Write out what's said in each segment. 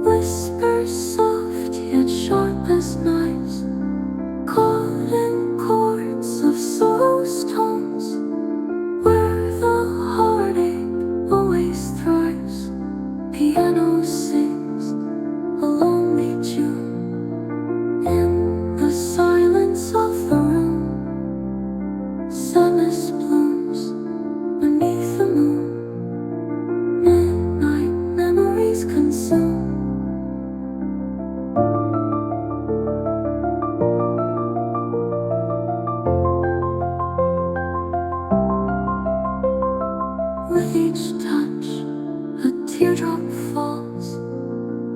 Whispers soft yet sharp as knives, caught in chords of sorrow's tones, where the heartache always thrives. Piano sings a lonely tune in the silence of the room. Sadness blooms beneath the moon. Midnight memories consume. With each touch, a teardrop falls,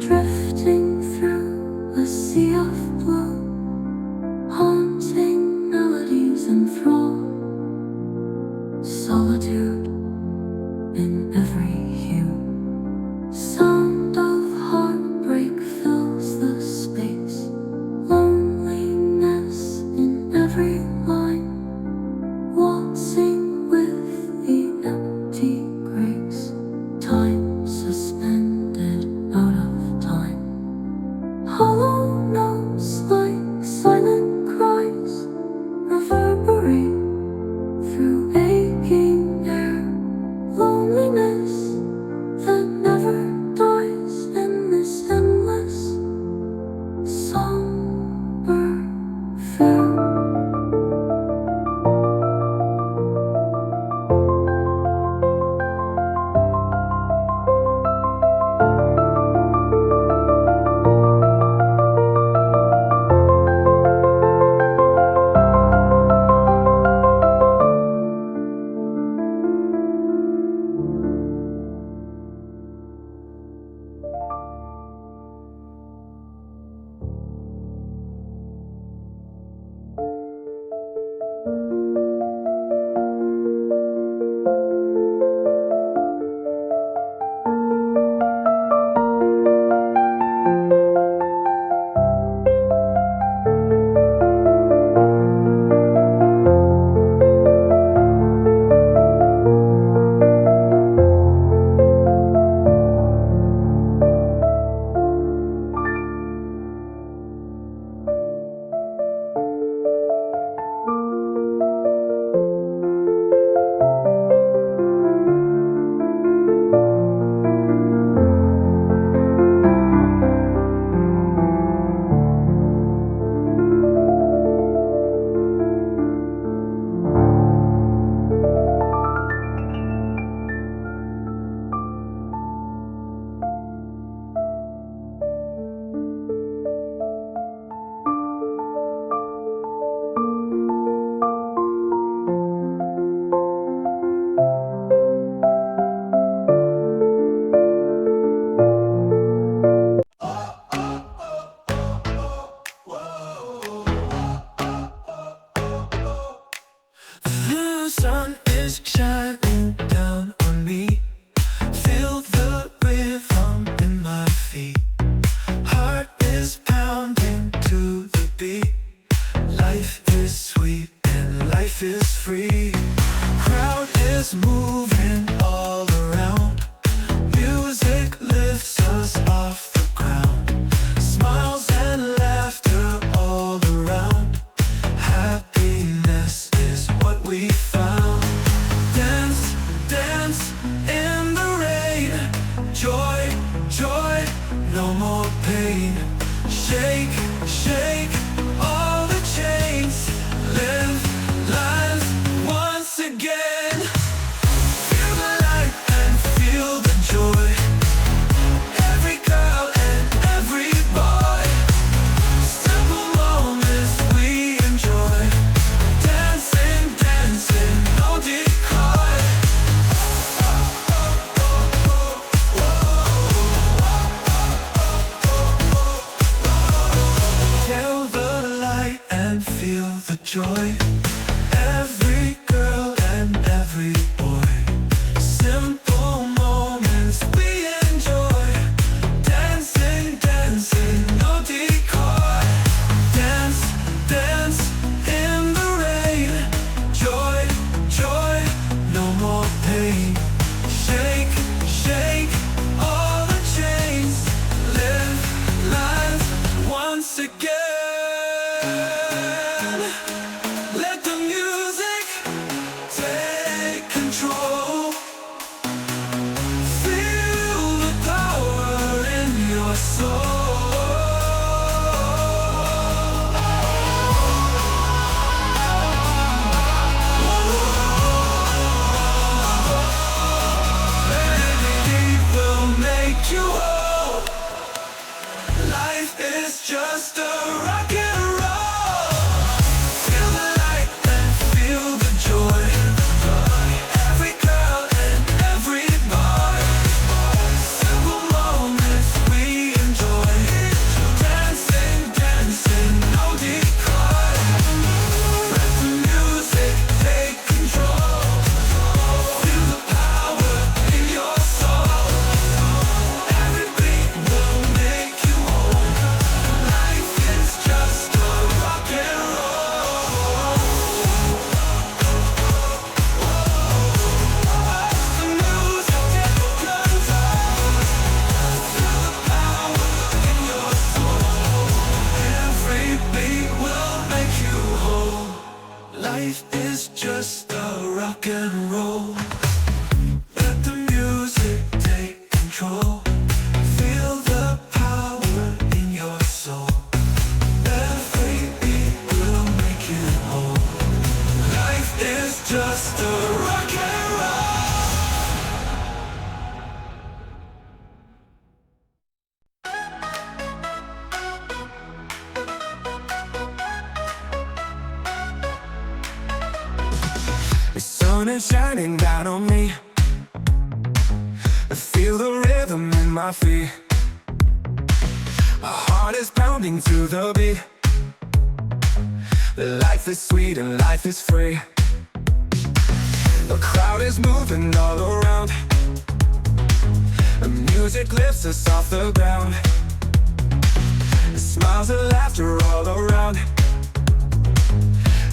drifting through a sea of blue, haunting melodies enthrall. Solitude in every hue, sound of heartbreak fills the space, loneliness in every line, waltzing with the empty grace, time suspended out of time. Hollow notes like silent cries reverberate through aching air, loneliness that never dies in this endless somber film. The sun is shining down on me. Feel the rhythm in my feet. Heart is pounding to the beat. Life is sweet and life is free. Crowd is moving all around. Music lifts us off the ground. Smiles and laughter all around. Happiness is what we found. Dance, dance in the rain. Joy, joy, no more pain. Shake, shake all the chains. Live life once again. Feel the light and feel the joy. Every girl and every boy. Simple moments we enjoy. Dancing, dancing, no decoy. Feel the light and feel the joy. Every girl and every boy. Simple moments we enjoy. Dancing, dancing, no decoy. Dance, dance in the rain. Joy, joy, no more pain. Shake, shake all the chains. Live is shining down on me. I feel the rhythm in my feet. My heart is pounding to the beat. Life is sweet and life is free. The crowd is moving all around. The music lifts us off the ground. Smiles and laughter all around.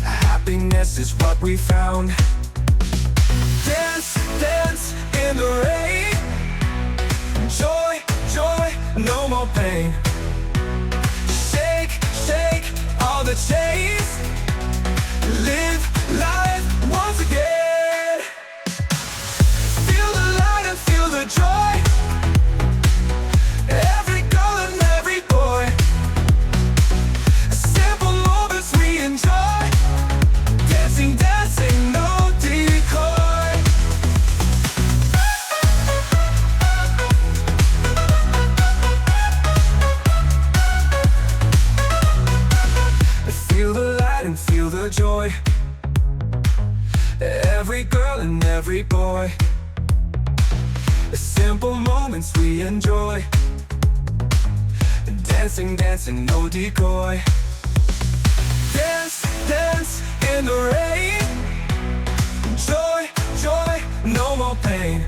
Happiness is what we found. Dance, dance in the rain. Joy, joy, no more pain. Shake, shake all the chains. Live life once again. Feel the light and feel the joy. Every girl and every boy. Simple moments we enjoy. Dancing, dancing, no decoy. Feel the light and feel the joy. Every girl and every boy. Simple moments we enjoy. Dancing, dancing, no decoy. Dance, dance in the rain. Joy, joy, no more pain.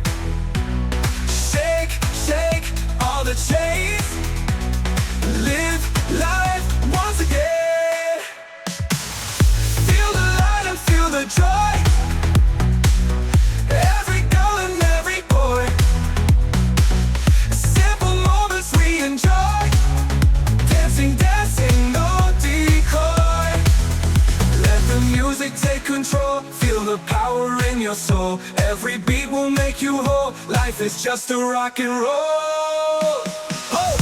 Shake, shake all the chains. Live life once again. Feel the light and feel the joy. Every girl and every boy. Simple moments we enjoy. Dancing, dancing, no decoy. Let the music take control. Feel the power in your soul. Every beat will make you whole. Life is just a rock and roll. Oh!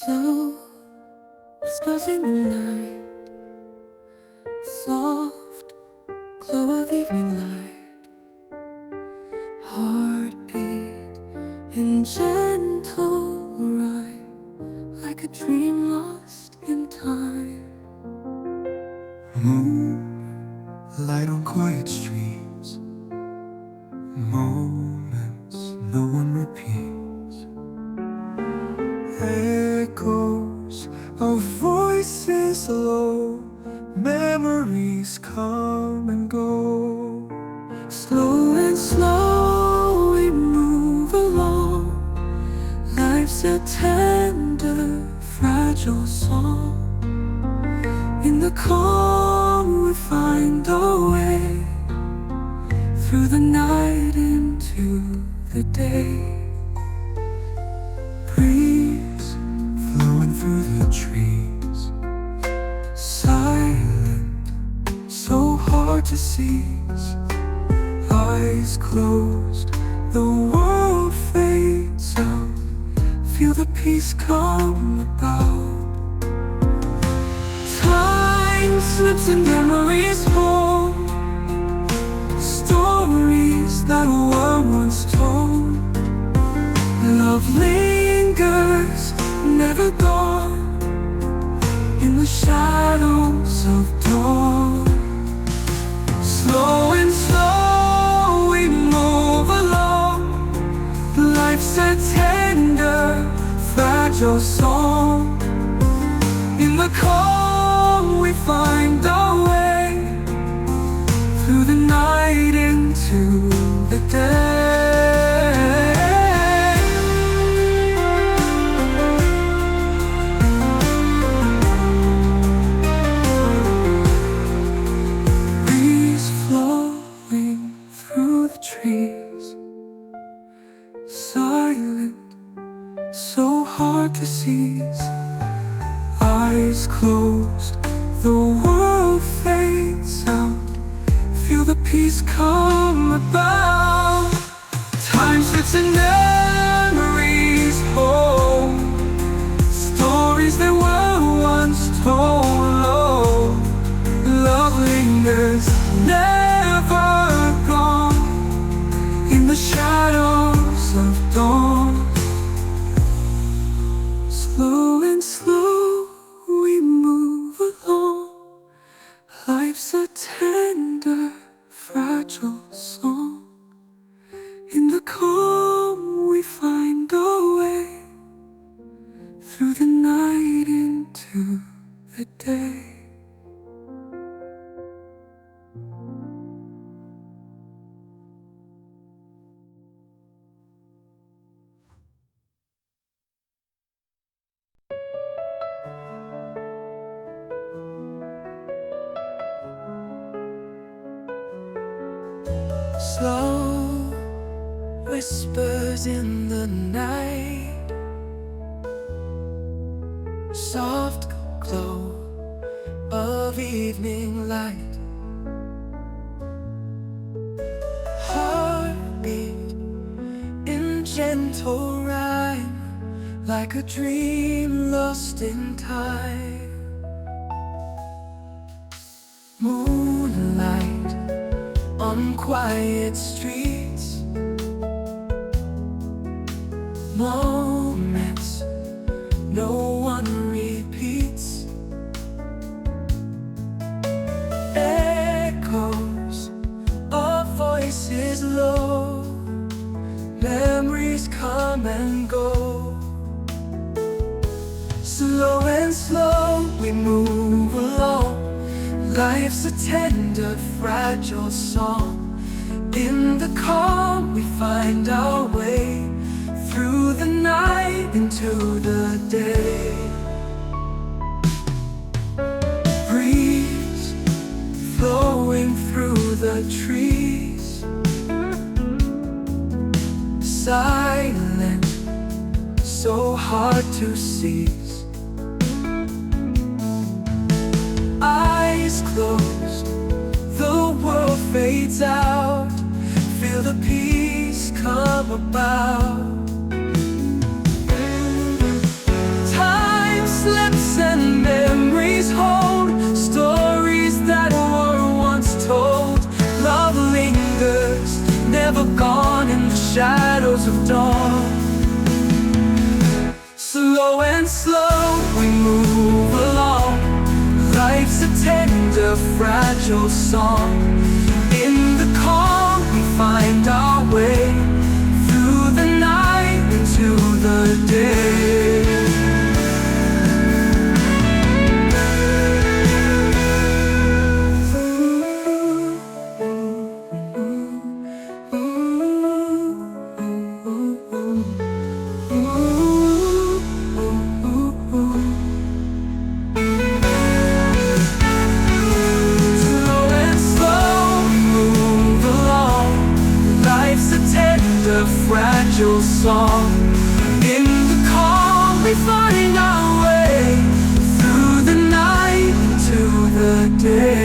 So, stars in the night, soft glow of evening light, heartbeat in gentle rhyme, like a dream lost in time. Moonlight on quiet streets, moments no one repeats. Echoes of voices low, memories come and go. Slow and slow we move along. Life's a tender, fragile song. In the calm we find a way, through the night into the day. Breeze flowing through the trees, silent, so hard to seize. Eyes closed, the world fades out. Feel the peace come about. Time slips and memories hold stories that were once told. Love lingers, never gone, in the shadows of dawn. Slow and slow we move along. Life's a tender, fragile song. In the calm we find our way, through the night into the day. Breeze flowing through the trees, silent, so hard to seize. Eyes closed, the world fades out. Feel the peace come about. Time Friendships and memories hold stories that were once told. Oh, love lingers, never gone, in the shadows of dawn. Slow and slow we move along. Life's a tender, fragile song. In the calm we find our way, through the night into the day. Slow whispers in the night, soft glow of evening light, heartbeat in gentle rhyme, like a dream lost in time. Moonlight on quiet streets, moments no one repeats, echoes of voices low, memories come and go. Slow and slow we move along. Life's a tender, fragile song. In the calm we find our way, through the night into the day. Breeze flowing through the trees, silent, so hard to seize. Eyes closed, the world fades out, feel the peace come about. Time slips and memories hold stories that were once told. Love lingers, never gone, in the shadows of dawn. Slow and slow we move along. Life's a tender, fragile song. In the calm we find our way, through the night into the day. Fragile song. In the calm we find our way, through the night into the day.